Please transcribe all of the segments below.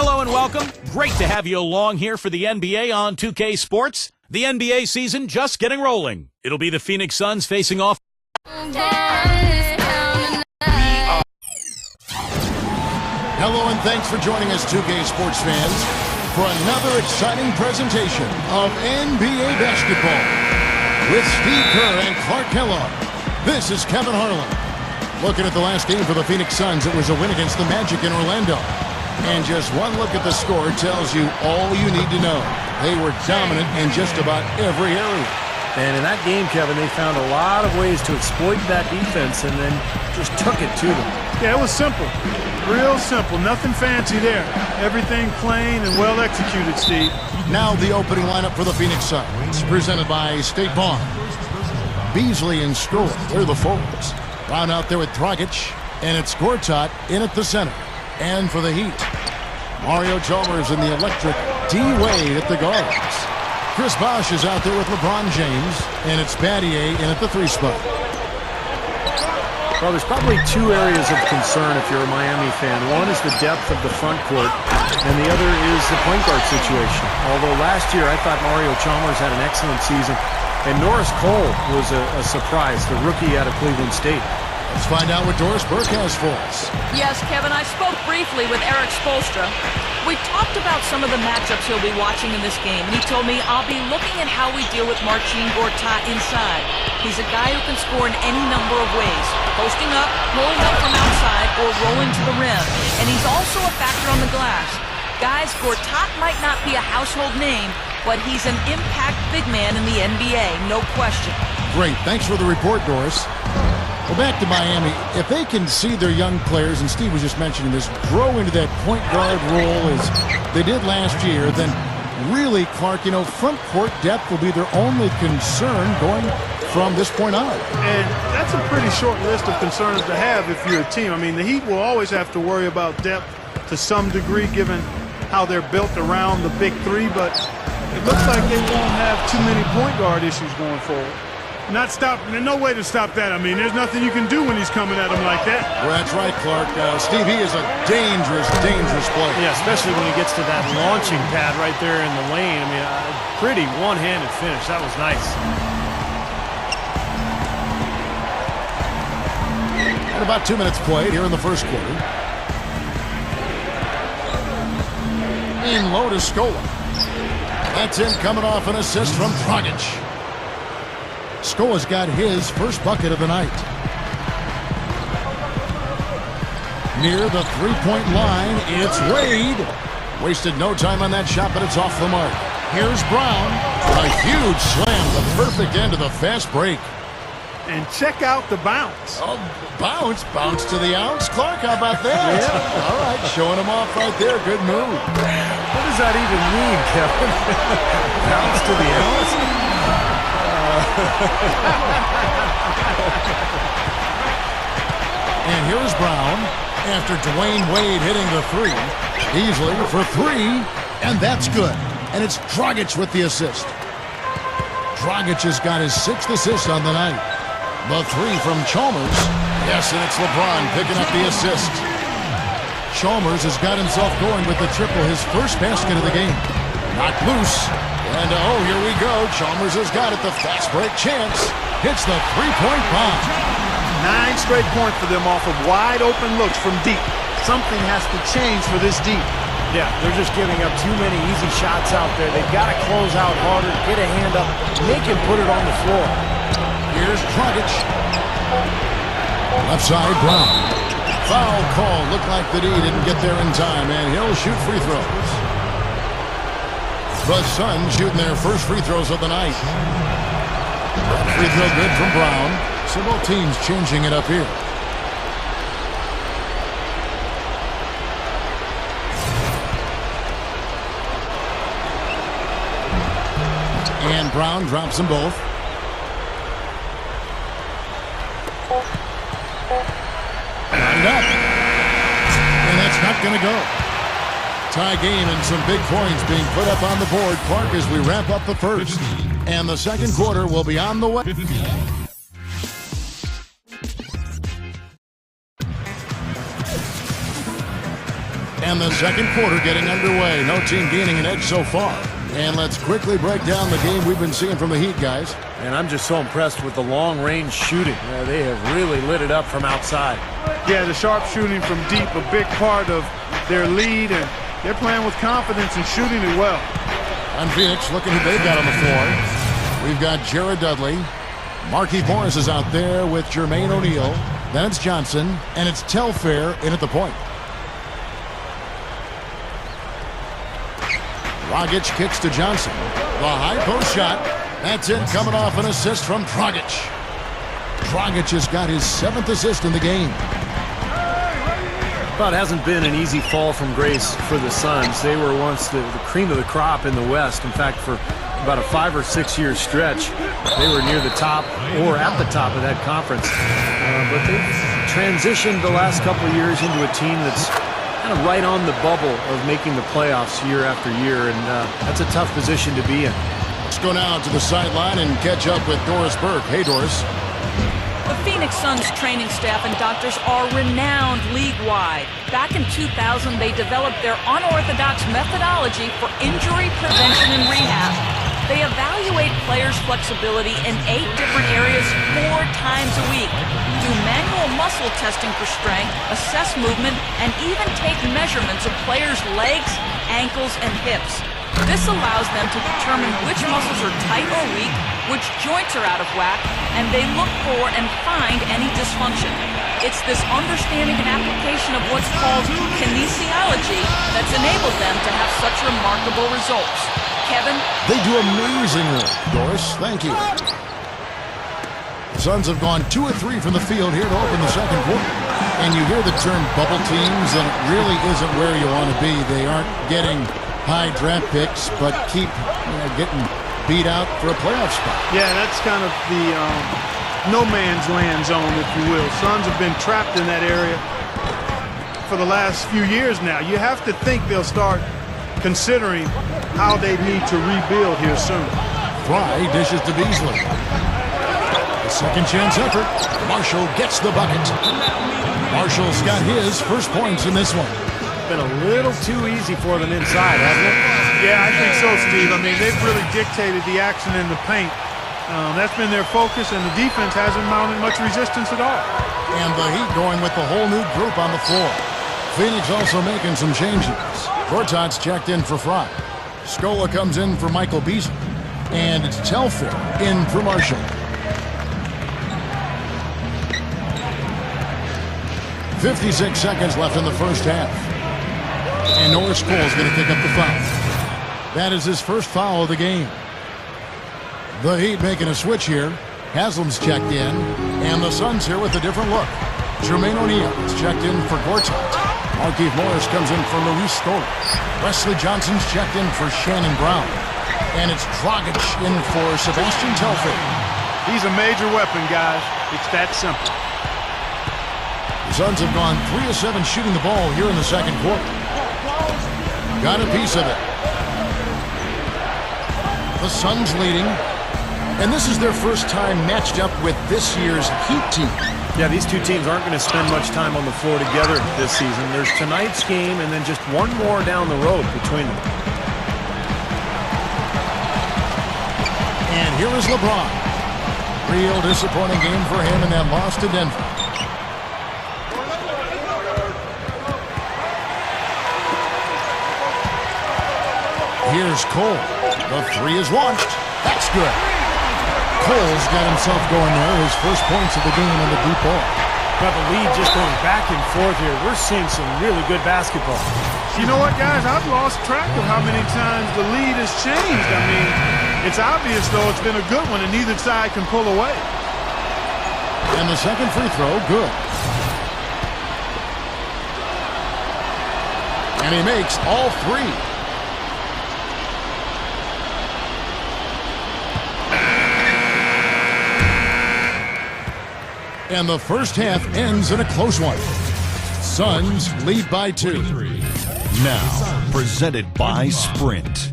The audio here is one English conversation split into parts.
Hello and welcome. Great to have you along here for the NBA on 2K Sports. The NBA season just getting rolling. It'll be the Phoenix Suns facing off. Hello and thanks for joining us, 2K Sports fans, for another exciting presentation of NBA basketball. With Steve Kerr and Clark Kellogg, this is Kevin Harlan. Looking at the last game for the Phoenix Suns, it was a win against the Magic in Orlando. And just one look at the score tells you all you need to know. They were dominant in just about every area. And in that game, Kevin, they found a lot of ways to exploit that defense and then just took it to them. Yeah, it was simple. Real simple. Nothing fancy there. Everything plain and well executed, Steve. Now the opening lineup for the Phoenix Suns, presented by State Farm. Beasley and Stroll, they're the forwards. Brown out there with Dragic, and it's Gortat in at the center. And for the Heat, Mario Chalmers and the electric D-Wade at the guards. Chris Bosh is out there with LeBron James, and it's Battier in at the 3 spot. Well, there's probably two areas of concern if you're a Miami fan. One is the depth of the front court, and the other is the point guard situation. Although last year I thought Mario Chalmers had an excellent season, and Norris Cole was a surprise, the rookie out of Cleveland State. Let's find out what Doris Burke has for us. Yes, Kevin, I spoke briefly with Eric Spoelstra. We talked about some of the matchups he'll be watching in this game, and he told me I'll be looking at how we deal with Marcin Gortat inside. He's a guy who can score in any number of ways, posting up, pulling up from outside, or rolling to the rim. And he's also a factor on the glass. Guys, Gortat might not be a household name, but he's an impact big man in the NBA, no question. Great. Thanks for the report, Doris. Well, back to Miami. If they can see their young players, and Steve was just mentioning this, grow into that point guard role as they did last year, then really, Clark, front court depth will be their only concern going from this point on. And that's a pretty short list of concerns to have if you're a team. I mean, the Heat will always have to worry about depth to some degree given how they're built around the big three, but it looks like they won't have too many point guard issues going forward. There's no way to stop that. I mean, there's nothing you can do when he's coming at him like that. Well, that's right, Clark. Steve, he is a dangerous, dangerous player. Yeah, especially when he gets to that launching pad right there in the lane. I mean, pretty one-handed finish. That was nice. And about 2 minutes played here in the first quarter. In low to Scola. That's in coming off an assist from Dragic. Scola's got his first bucket of the night. Near the three-point line, it's Wade. Wasted no time on that shot, but it's off the mark. Here's Brown. A huge slam, the perfect end of the fast break. And check out the bounce. Oh, bounce to the ounce. Clark, how about that? Yeah. All right, showing him off right there. Good move. What does that even mean, Kevin? Bounce to the ounce? And here's Brown after Dwayne Wade hitting the three. Beasley for three, and that's good. And it's Dragic with the assist. Dragic has got his 6th assist on the night. The three from Chalmers. Yes, and it's LeBron picking up the assist. Chalmers has got himself going with the triple, his first basket of the game. Knocked loose. And here we go. Chalmers has got it. The fast break chance. Hits the three-point bomb. 9 straight points for them off of wide open looks from deep. Something has to change for this deep. Yeah, they're just giving up too many easy shots out there. They've got to close out harder, get a hand up, make him put it on the floor. Here's Dragic. Left side, Brown. Foul call. Looked like the D didn't get there in time, and he'll shoot free throws. The Suns shooting their first free throws of the night. Free throw good from Brown. So both teams changing it up here. And Brown drops them both. Lined up. And that's not going to go. Tie game and some big points being put up on the board, Clark, as we wrap up the first. And the second quarter will be on the way. And the second quarter getting underway. No team gaining an edge so far. And let's quickly break down the game we've been seeing from the Heat, guys. And I'm just so impressed with the long-range shooting. They have really lit it up from outside. Yeah, the sharp shooting from deep, a big part of their lead, and they're playing with confidence and shooting it well. On Phoenix, looking who they've got on the floor. We've got Jared Dudley. Markieff Morris is out there with Jermaine O'Neal. Then it's Johnson, and it's Telfair in at the point. Dragic kicks to Johnson. The high post shot. That's it, coming off an assist from Dragic. Dragic has got his 7th assist in the game. Well, it hasn't been an easy fall from grace for the Suns. They were once the cream of the crop in the West. In fact, for about a 5 or 6 year stretch, they were near the top or at the top of that conference. But they've transitioned the last couple of years into a team that's kind of right on the bubble of making the playoffs year after year, and that's a tough position to be in. Let's go now to the sideline and catch up with Doris Burke. Hey, Doris. The Phoenix Suns training staff and doctors are renowned league-wide. Back in 2000, they developed their unorthodox methodology for injury prevention and rehab. They evaluate players' flexibility in 8 different areas 4 times a week, do manual muscle testing for strength, assess movement, and even take measurements of players' legs, ankles, and hips. This allows them to determine which muscles are tight or weak, which joints are out of whack, and they look for and find any dysfunction. It's this understanding and application of what's called kinesiology that's enabled them to have such remarkable results. Kevin? They do amazing work, Doris. Thank you. The Suns have gone 2 of 3 from the field here to open the second quarter. And you hear the term bubble teams, and it really isn't where you want to be. They aren't getting high draft picks, but keep getting beat out for a playoff spot. Yeah, that's kind of the no man's land zone, if you will. Suns have been trapped in that area for the last few years now. You have to think they'll start considering how they need to rebuild here soon. Fry dishes to Beasley. A second chance effort. Marshall gets the bucket. Marshall's got his first points in this one. Been a little too easy for them inside, hasn't it? Yeah, I think so, Steve. I mean, they've really dictated the action in the paint. That's been their focus, and the defense hasn't mounted much resistance at all. And the Heat going with the whole new group on the floor. Phoenix also making some changes. Gortat's checked in for Fry. Scola comes in for Michael Beasley. And it's Telfair in for Marshall. .56 seconds left in the first half. And Norris Cole's going to pick up the foul. That is his first foul of the game. The Heat making a switch here. Haslam's checked in. And the Suns here with a different look. Jermaine O'Neal is checked in for Gortat. Markieff Morris comes in for Luis Scola. Wesley Johnson's checked in for Shannon Brown. And it's Dragic in for Sebastian Telfair. He's a major weapon, guys. It's that simple. The Suns have gone 3 of 7 shooting the ball here in the second quarter. Got a piece of it. The Suns leading. And this is their first time matched up with this year's Heat team. Yeah, these two teams aren't going to spend much time on the floor together this season. There's tonight's game and then just one more down the road between them. And here is LeBron. Real disappointing game for him in that loss to Denver. Here's Cole. The 3 is launched. That's good. Cole's got himself going there. His first points of the game on the deep ball. But the lead just going back and forth here. We're seeing some really good basketball. You know what, guys? I've lost track of how many times the lead has changed. I mean, it's obvious, though, it's been a good one, and neither side can pull away. And the second free throw, good. And he makes all 3. And the first half ends in a close one. Suns lead by 2. Now, presented by Sprint.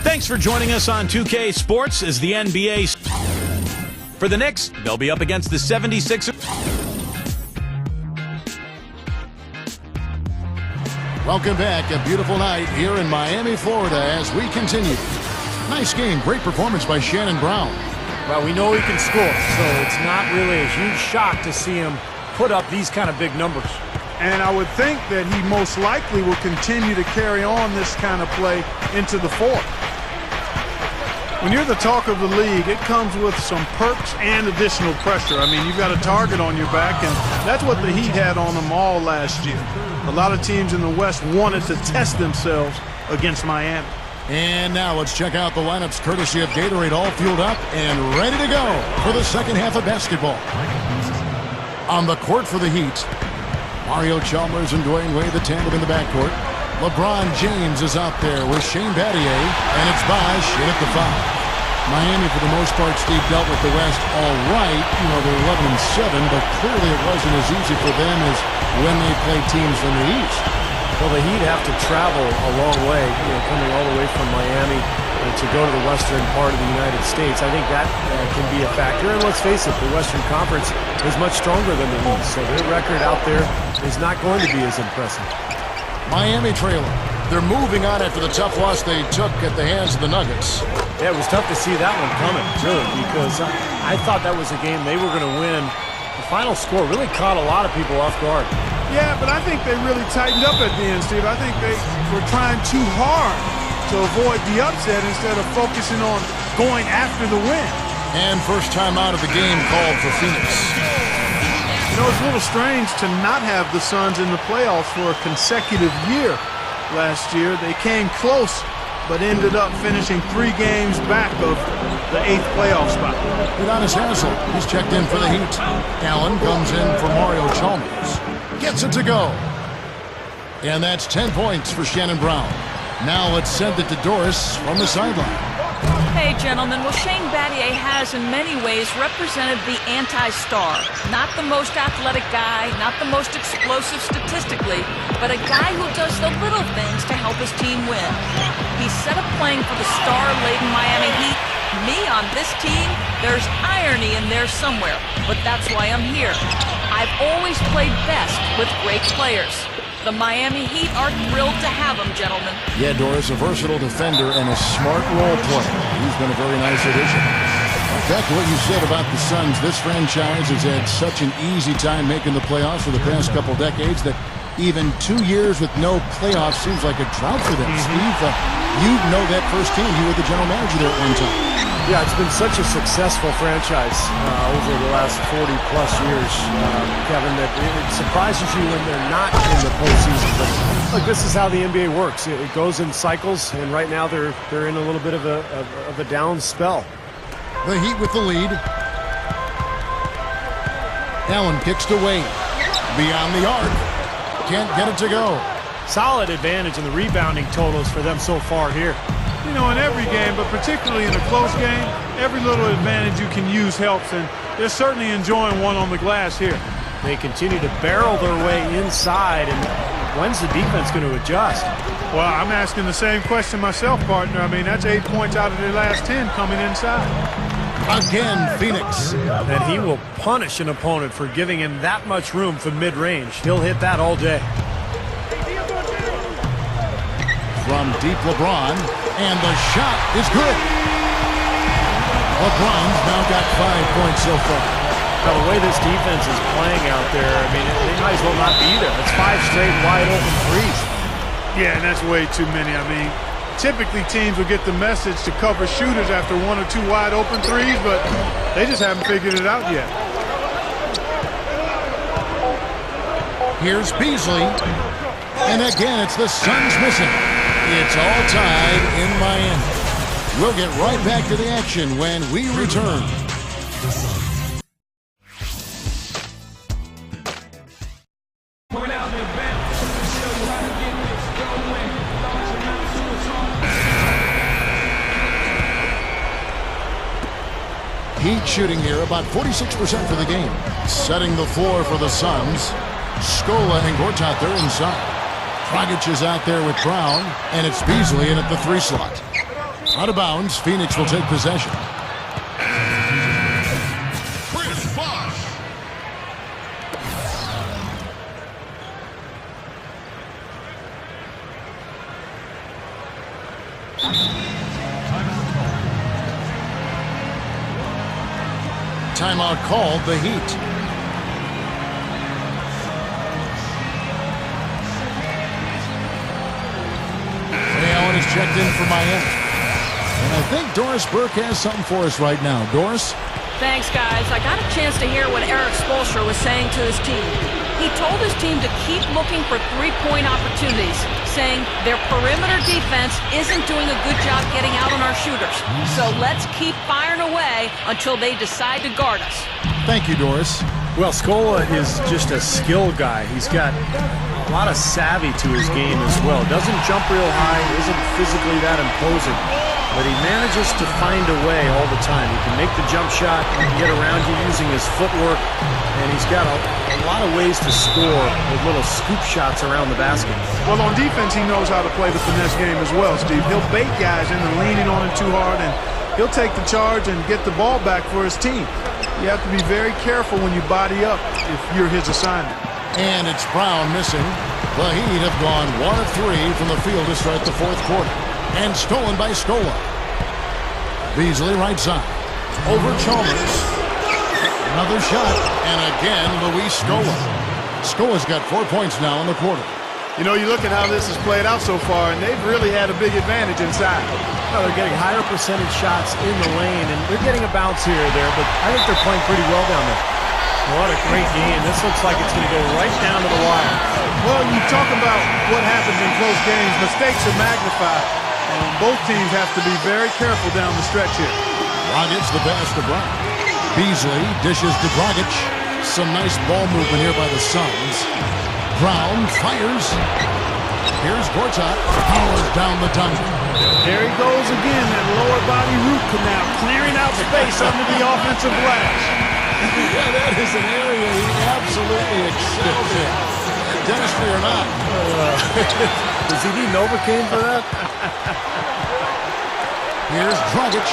Thanks for joining us on 2K Sports as the NBA. For the Knicks, they'll be up against the 76ers. Welcome back. A beautiful night here in Miami, Florida as we continue. Nice game. Great performance by Shannon Brown. Well, we know he can score, so it's not really a huge shock to see him put up these kind of big numbers. And I would think that he most likely will continue to carry on this kind of play into the fourth. When you're the talk of the league, it comes with some perks and additional pressure. I mean, you've got a target on your back, and that's what the Heat had on them all last year. A lot of teams in the West wanted to test themselves against Miami. And now let's check out the lineups courtesy of Gatorade, all fueled up and ready to go for the second half of basketball. On the court for the Heat, Mario Chalmers and Dwayne Wade, the tandem in the backcourt. LeBron James is out there with Shane Battier, and it's Bosh in at the 5. Miami, for the most part, Steve, dealt with the West all right. You know, they're 11-7, but clearly it wasn't as easy for them as when they played teams from the East. Well, the Heat have to travel a long way, coming all the way from Miami to go to the western part of the United States. I think that can be a factor. And let's face it, the Western Conference is much stronger than the East, so their record out there is not going to be as impressive. Miami trailing. They're moving on after the tough loss they took at the hands of the Nuggets. Yeah, it was tough to see that one coming, really, because I thought that was a game they were going to win. The final score really caught a lot of people off guard. Yeah, but I think they really tightened up at the end, Steve. I think they were trying too hard to avoid the upset instead of focusing on going after the win. And first time out of the game called for Phoenix. You know, it's a little strange to not have the Suns in the playoffs for a consecutive year last year. They came close, but ended up finishing 3 games back of the 8th playoff spot. Udonis Haslem, he's checked in for the Heat. Allen comes in for Mario Chalmers. Gets it to go. And that's 10 points for Shannon Brown. Now let's send it to Doris from the sideline. Hey, gentlemen. Well, Shane Battier has in many ways represented the anti-star. Not the most athletic guy, not the most explosive statistically, but a guy who does the little things to help his team win. He's set up playing for the star-laden Miami Heat. Me on this team, there's irony in there somewhere, but that's why I'm here. I've always played best with great players. The Miami Heat are thrilled to have him, gentlemen. Yeah, Doris, a versatile defender and a smart role player. He's been a very nice addition. Back to what you said about the Suns, this franchise has had such an easy time making the playoffs for the past couple decades that even 2 years with no playoffs seems like a drought for them. Steve, you know that firsthand. You were the general manager there at one time. Yeah, it's been such a successful franchise over the last 40-plus years, Kevin, that it surprises you when they're not in the postseason. But look, this is how the NBA works. It goes in cycles, and right now they're in a little bit of a down spell. The Heat with the lead. Allen kicks to Wade. Beyond the arc. Can't get it to go. Solid advantage in the rebounding totals for them so far here. You know, in every game, but particularly in a close game, every little advantage you can use helps, and they're certainly enjoying one on the glass here. They continue to barrel their way inside, and when's the defense going to adjust? Well, I'm asking the same question myself, partner. I mean, that's 8 points out of their last 10 coming inside. Again, Phoenix. And he will punish an opponent for giving him that much room from mid-range. He'll hit that all day. From deep, LeBron, and the shot is good. LeBron's now got 5 points so far. Now, the way this defense is playing out there, I mean, they might as well not be there. It's 5 straight wide-open threes. Yeah, and that's way too many. I mean, typically teams will get the message to cover shooters after 1 or 2 wide-open threes, but they just haven't figured it out yet. Here's Beasley. And again, it's the Suns missing. It's all tied in Miami. We'll get right back to the action when we return. Heat shooting here about 46% for the game. Setting the floor for the Suns. Scola and Gortat, they're inside. Dragic is out there with Brown, and it's Beasley in at the 3 slot. Out of bounds, Phoenix will take possession. Timeout called the Heat. Ray Allen is checked in for Miami. And I think Doris Burke has something for us right now. Doris? Thanks, guys. I got a chance to hear what Erik Spoelstra was saying to his team. He told his team to keep looking for three-point opportunities, saying their perimeter defense isn't doing a good job getting out on our shooters. So let's keep firing away until they decide to guard us. Thank you, Doris. Well, Scola is just a skill guy. He's got a lot of savvy to his game as well. Doesn't jump real high, isn't physically that imposing, but he manages to find a way all the time. He can make the jump shot, he can get around you using his footwork, and he's got a lot of ways to score with little scoop shots around the basket. Well, on defense, he knows how to play the finesse game as well, Steve. He'll bait guys into leaning on him too hard, and he'll take the charge and get the ball back for his team. You have to be very careful when you body up if you're his assignment. And it's Brown missing. The Heat have gone 1 of 3 from the field to start the fourth quarter. And stolen by Scola. Beasley right side. Over Chalmers. Another shot. And again, Luis Scola. Scola's got 4 points now in the quarter. You know, you look at how this has played out so far, and they've really had a big advantage inside. Well, they're getting higher percentage shots in the lane, and they're getting a bounce here or there, but I think they're playing pretty well down there. What a great game. This looks like it's going to go right down to the wire. Well, you talk about what happens in close games. Mistakes are magnified. Both teams have to be very careful down the stretch here. Dragic the pass to Brown. Beasley dishes to Dragic. Some nice ball movement here by the Suns. Brown fires. Here's Gortat. Powers down the tongue. There he goes again, that lower body root canal, clearing out space under the offensive glass. Yeah, that is an area he absolutely excels in. Dentistry or not. Does he need Novocaine for that? Here's Dragic.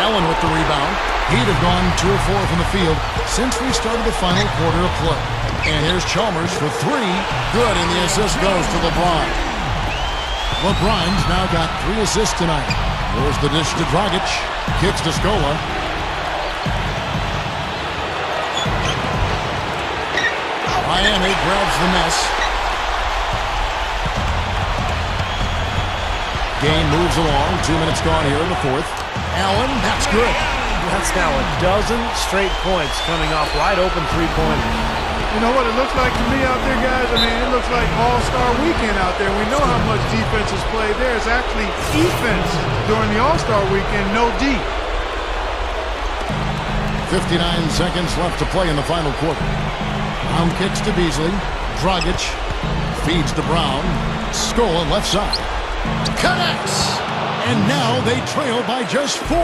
Allen with the rebound. He'd have gone 2 of 4 from the field since we started the final quarter of play. And here's Chalmers for 3. Good, and the assist goes to LeBron. LeBron's now got 3 assists tonight. There's the dish to Dragic. Kicks to Scola. Miami grabs the mess. Game moves along. 2 minutes gone here in the fourth. Allen, that's good. That's now a dozen straight points coming off wide open three-pointers. You know what it looks like to me out there, guys? I mean, it looks like All-Star Weekend out there. We know how much defense is played there. It's actually defense during the All-Star Weekend, no D. 59 seconds left to play in the final quarter. Brown kicks to Beasley. Dragic feeds to Brown. Scola left side. Connects! And now they trail by just 4.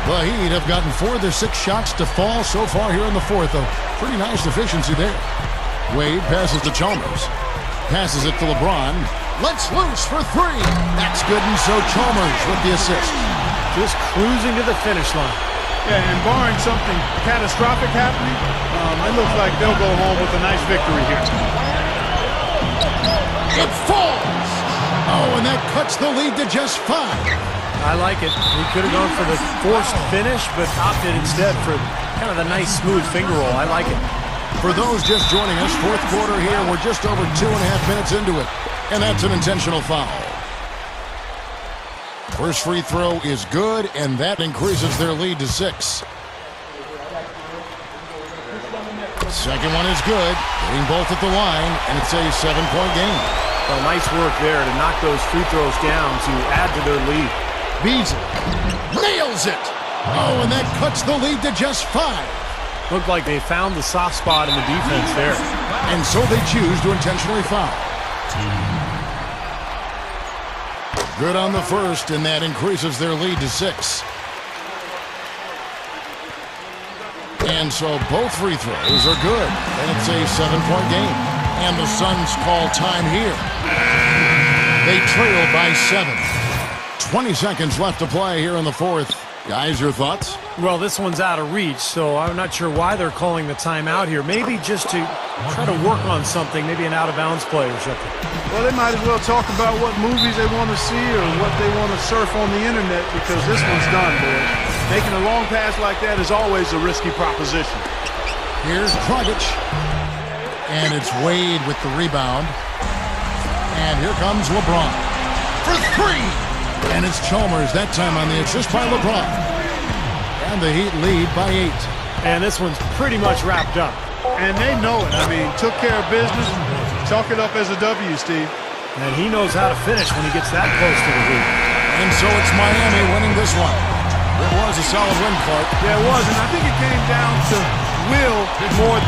The Heat have gotten 4 of their 6 shots to fall so far here in the fourth. A pretty nice efficiency there. Wade passes to Chalmers. Passes it to LeBron. Lets loose for 3. That's good, and so Chalmers with the assist. Just cruising to the finish line. Yeah, and barring something catastrophic happening, it looks like they'll go home with a nice victory here. It falls! Oh, and that cuts the lead to just 5. I like it. He could have gone for the forced finish, but opted instead for kind of the nice, smooth finger roll. I like it. For those just joining us, fourth quarter here, we're just over 2.5 minutes into it. And that's an intentional foul. First free throw is good, and that increases their lead to 6. Second one is good. Hitting both at the line, and it's a 7-point game. Well, nice work there to knock those free throws down to add to their lead. Beasley nails it. Oh, and that cuts the lead to just 5. Looked like they found the soft spot in the defense there. And so they choose to intentionally foul. Good on the first, and that increases their lead to 6. And so both free throws are good, and it's a 7-point game. And the Suns call time here. They trail by 7. 20 seconds left to play here in the fourth. Guys, your thoughts? Well, this one's out of reach, so I'm not sure why they're calling the timeout here. Maybe just to try to work on something, maybe an out-of-bounds play or something. Well, they might as well talk about what movies they want to see or what they want to surf on the internet, because this one's done, boys. Making a long pass like that is always a risky proposition. Here's Dragic. And it's Wade with the rebound. And here comes LeBron for three. And it's Chalmers that time on the assist by LeBron. And the Heat lead by 8. And this one's pretty much wrapped up. And they know it. I mean, took care of business. Chalk it up as a W, Steve. And he knows how to finish when he gets that close to the Heat. And so it's Miami winning this one. It was a solid win, Clark. Yeah, it was. And I think it came down to will more